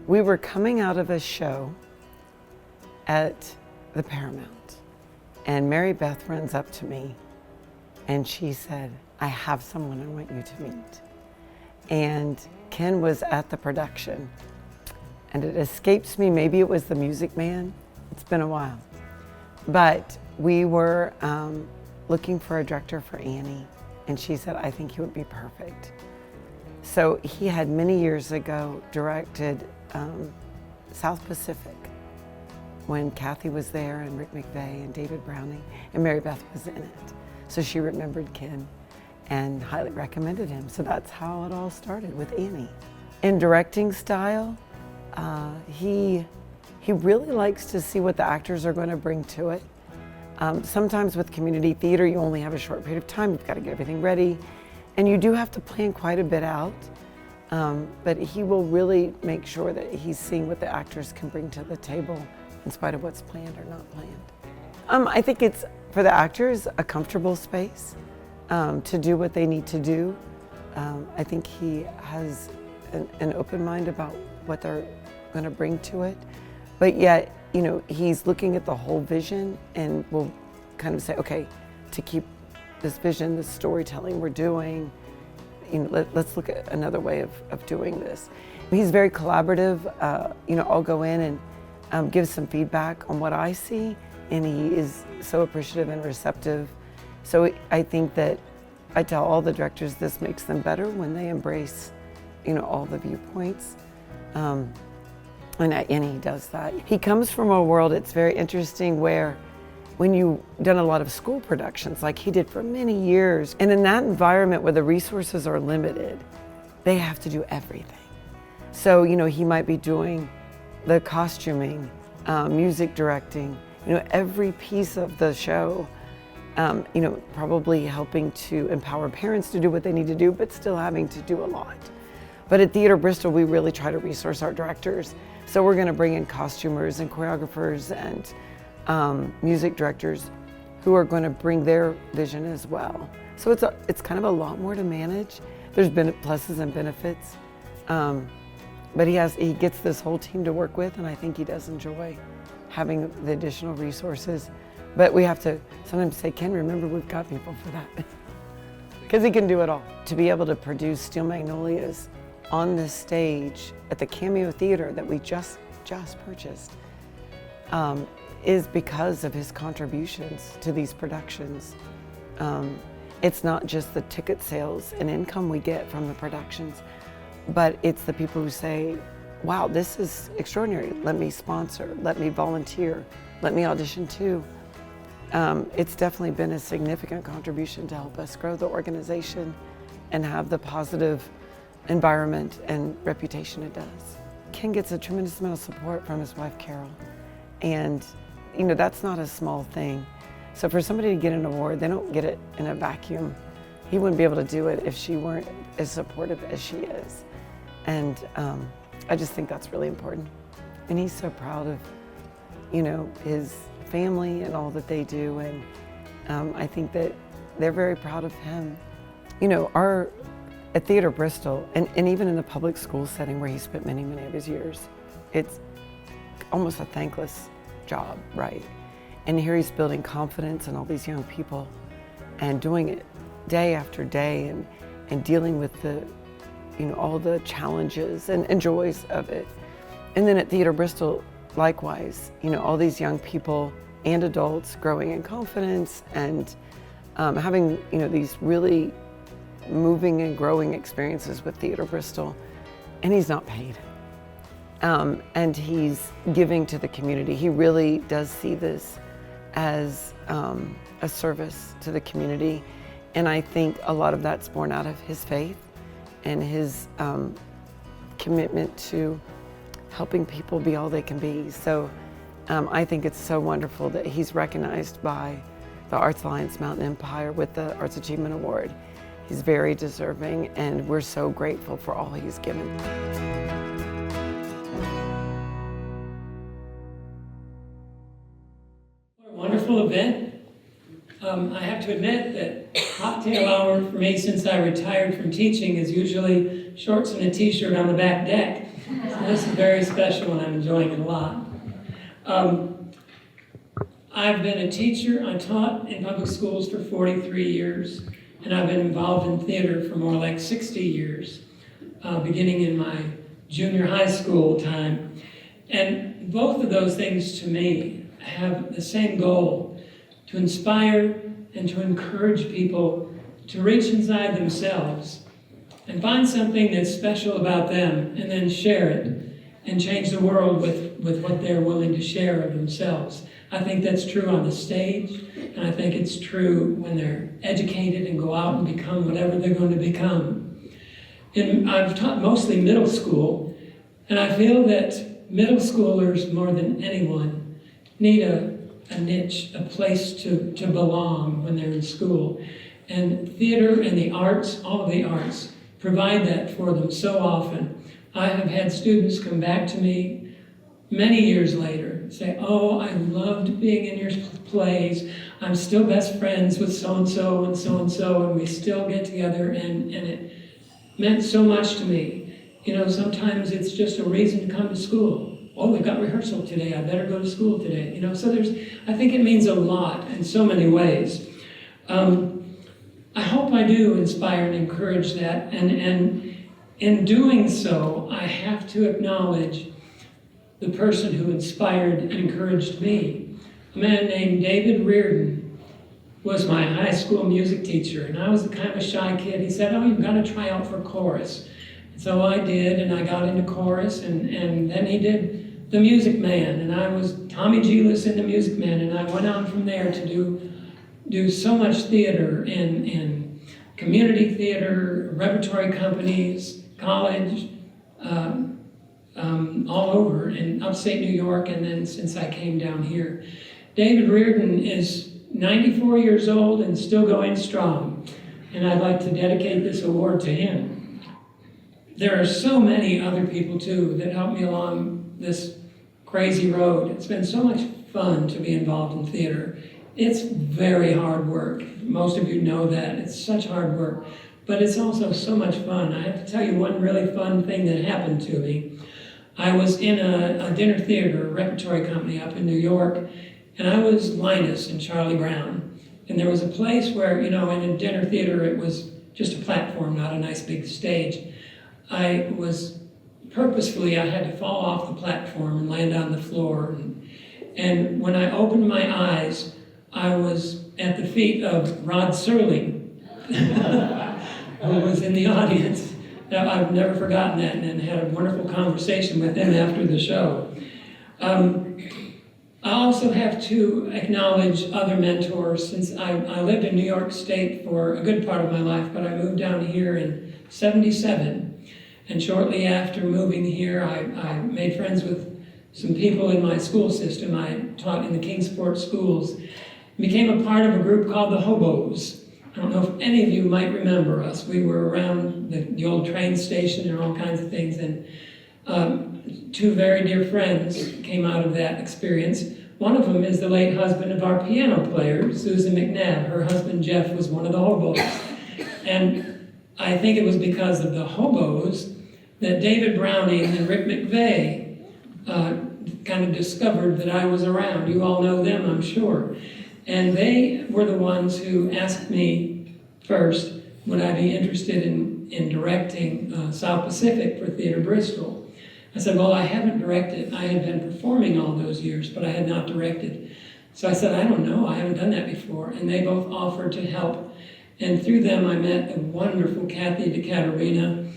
We were coming out of a show at the Paramount, and Mary Beth runs up to me and she said, I have someone I want you to meet. And Kenn was at the production, and it escapes me, maybe it was the Music Man, it's been a while. But we were looking for a director for Annie, and she said, I think he would be perfect. So he had many years ago directed South Pacific when Kathy was there and Rick McVeigh and David Browning, and Mary Beth was in it. So she remembered Kenn and highly recommended him. So that's how it all started with Annie. In directing style, he really likes to see what the actors are going to bring to it. Sometimes with community theater, you only have a short period of time. You've got to get everything ready. And you do have to plan quite a bit out. But he will really make sure that he's seeing what the actors can bring to the table in spite of what's planned or not planned. I think it's, for the actors, a comfortable space to do what they need to do. I think he has an open mind about what they're going to bring to it. But yet, you know, he's looking at the whole vision and will kind of say, okay, to keep this vision, this storytelling we're doing, you know, let's look at another way of doing this. He's very collaborative. You know, I'll go in and give some feedback on what I see, and he is so appreciative and receptive. So I think that I tell all the directors this makes them better when they embrace, you know, all the viewpoints. And he does that. He comes from a world, it's very interesting, where when you've done a lot of school productions, like he did for many years, and in that environment where the resources are limited, they have to do everything. So, you know, he might be doing the costuming, music directing, you know, every piece of the show, you know, probably helping to empower parents to do what they need to do, but still having to do a lot. But at Theater Bristol, we really try to resource our directors. So we're going to bring in costumers and choreographers and music directors who are going to bring their vision as well. So it's kind of a lot more to manage. There's been pluses and benefits, but he gets this whole team to work with, and I think he does enjoy having the additional resources. But we have to sometimes say, Kenn, remember we've got people for that, because he can do it all. To be able to produce Steel Magnolias on this stage at the Cameo Theater that we just purchased is because of his contributions to these productions. It's not just the ticket sales and income we get from the productions, but it's the people who say, wow, this is extraordinary. Let me sponsor, let me volunteer, let me audition too. It's definitely been a significant contribution to help us grow the organization and have the positive environment and reputation it does. Kenn gets a tremendous amount of support from his wife, Carol. And, you know, that's not a small thing. So for somebody to get an award, they don't get it in a vacuum. He wouldn't be able to do it if she weren't as supportive as she is. And I just think that's really important. And he's so proud of, you know, his family and all that they do. And I think that they're very proud of him. You know, at Theater Bristol, and even in the public school setting where he spent many, many of his years, it's almost a thankless job, right? And here he's building confidence in all these young people and doing it day after day and dealing with the, you know, all the challenges and joys of it. And then at Theater Bristol, likewise, you know, all these young people and adults growing in confidence and having, you know, these really moving and growing experiences with Theater Bristol, and he's not paid. And he's giving to the community. He really does see this as a service to the community, and I think a lot of that's born out of his faith and his commitment to helping people be all they can be. So I think it's so wonderful that he's recognized by the Arts Alliance Mountain Empire with the Arts Achievement Award. He's very deserving, and we're so grateful for all he's given. What a wonderful event. I have to admit that cocktail hour for me since I retired from teaching is usually shorts and a t-shirt on the back deck. This is very special and I'm enjoying it a lot. I've been a teacher. I taught in public schools for 43 years, and I've been involved in theater for more like 60 years, beginning in my junior high school time. And both of those things to me have the same goal, to inspire and to encourage people to reach inside themselves and find something that's special about them and then share it and change the world with what they're willing to share of themselves. I think that's true on the stage, and I think it's true when they're educated and go out and become whatever they're going to become. And I've taught mostly middle school, and I feel that middle schoolers, more than anyone, need a niche, a place to belong when they're in school. And theater and the arts, all of the arts, provide that for them so often. I have had students come back to me many years later and say, oh, I loved being in your plays. I'm still best friends with so-and-so and so-and-so, and we still get together, and it meant so much to me. You know, sometimes it's just a reason to come to school. Oh, we've got rehearsal today, I better go to school today. You know, so I think it means a lot in so many ways. I hope I do inspire and encourage that, and in doing so, I have to acknowledge the person who inspired and encouraged me. A man named David Reardon was my high school music teacher, and I was the kind of a shy kid. He said, oh, you've got to try out for chorus. And so I did, and I got into chorus, and then he did The Music Man, and I was Tommy Giles in The Music Man, and I went on from there to do so much theater in community theater, repertory companies, college, all over in upstate New York, and then since I came down here. David Reardon is 94 years old and still going strong, and I'd like to dedicate this award to him. There are so many other people too that helped me along this crazy road. It's been so much fun to be involved in theater. It's very hard work. Most of you know that. It's such hard work, but it's also so much fun. I have to tell you one really fun thing that happened to me. I was in a dinner theater, a repertory company up in New York, and I was Linus in Charlie Brown. And there was a place where, you know, in a dinner theater, it was just a platform, not a nice big stage. I had to fall off the platform and land on the floor. And when I opened my eyes, I was at the feet of Rod Serling, who was in the audience. Now, I've never forgotten that, and had a wonderful conversation with him after the show. I also have to acknowledge other mentors, since I lived in New York State for a good part of my life, but I moved down here in '77. And shortly after moving here, I made friends with some people in my school system. I taught in the Kingsport schools. Became a part of a group called the Hobos. I don't know if any of you might remember us. We were around the old train station and all kinds of things, and two very dear friends came out of that experience. One of them is the late husband of our piano player, Susan McNabb. Her husband, Jeff, was one of the Hobos. And I think it was because of the Hobos that David Browning and Rick McVeigh kind of discovered that I was around. You all know them, I'm sure. And they were the ones who asked me first, would I be interested in directing South Pacific for Theatre Bristol? I said, well, I haven't directed. I had been performing all those years, but I had not directed. So I said, I don't know, I haven't done that before. And they both offered to help. And through them, I met the wonderful Kathy DeCaterina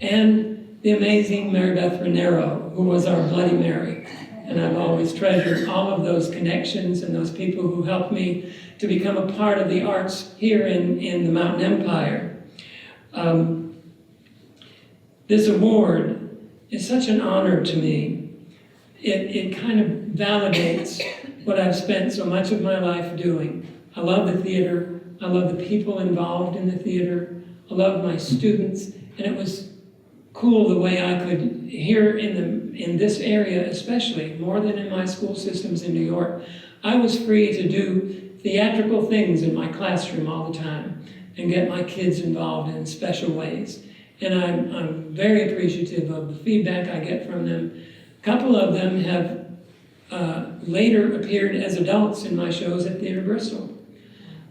and the amazing Mary Beth Raniero, who was our Bloody Mary. And I've always treasured all of those connections and those people who helped me to become a part of the arts here in the Mountain Empire. This award is such an honor to me. It kind of validates what I've spent so much of my life doing. I love the theater. I love the people involved in the theater. I love my students. And it was cool the way I could, here in this area especially, more than in my school systems in New York, I was free to do theatrical things in my classroom all the time and get my kids involved in special ways. and I'm very appreciative of the feedback I get from them. A couple of them have later appeared as adults in my shows at Theatre Bristol.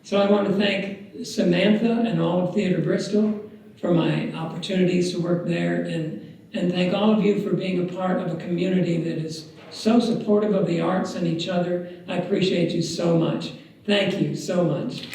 So I want to thank Samantha and all of Theatre Bristol for my opportunities to work there, and thank all of you for being a part of a community that is so supportive of the arts and each other. I appreciate you so much. Thank you so much.